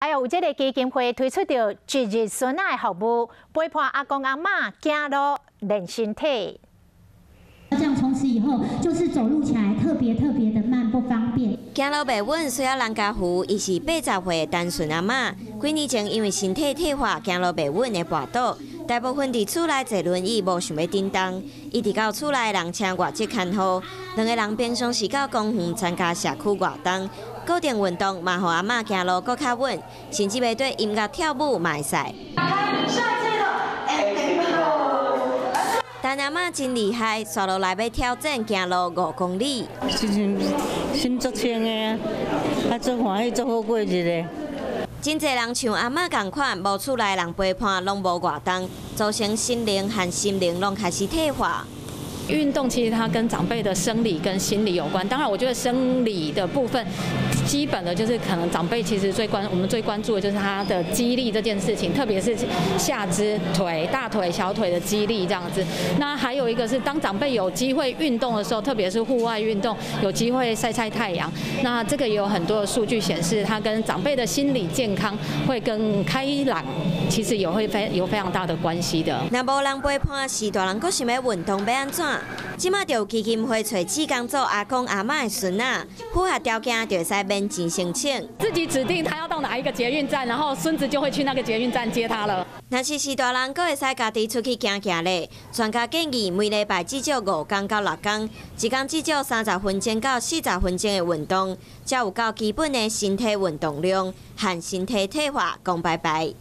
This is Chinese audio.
还有这个基金会推出着一日孙仔的服务，陪伴阿公阿嬷走路练身体。 这样从此以后就是走路起来特别的慢，不方便。走路袂稳需要人家扶，伊是80岁的单纯阿嬷。几年前因为身体退化，走路袂稳的跋倒，大部分伫厝内坐轮椅，无想要振动，一直到厝内人请外籍看护。两个人平常时到公园参加社区活动，固定运动嘛，互阿嬷走路搁较稳，甚至袂对音乐跳舞嘛会使。 但阿嬷真厉害，刷落来要挑战行路5公里。心足清的啊，啊足欢喜，足好过日子。真侪人像阿嬷同款，无厝内人陪伴，拢无活动，造成心灵和心灵拢开始退化。 运动其实它跟长辈的生理跟心理有关，当然我觉得生理的部分，基本的就是可能长辈其实我们最关注的就是他的肌力这件事情，特别是下肢、腿、大腿、小腿的肌力这样子。那还有一个是当长辈有机会运动的时候，特别是户外运动，有机会晒晒太阳，那这个也有很多的数据显示，它跟长辈的心理健康会跟开朗，其实有非常大的关系的。那无人陪伴，是大人阁想要运动要安怎？ 即马就基金会找志工做阿公阿嬷的孙仔，符合条件就会使免钱申请。自己指定他要到哪一个捷运站，然后孙子就会去那个捷运站接他了。若是大人，阁会使家己出去行行咧。专家建议每礼拜至少5天到6天，一天至少30分钟到40分钟的运动，才有够基本的身体运动量，和身体退化讲拜拜。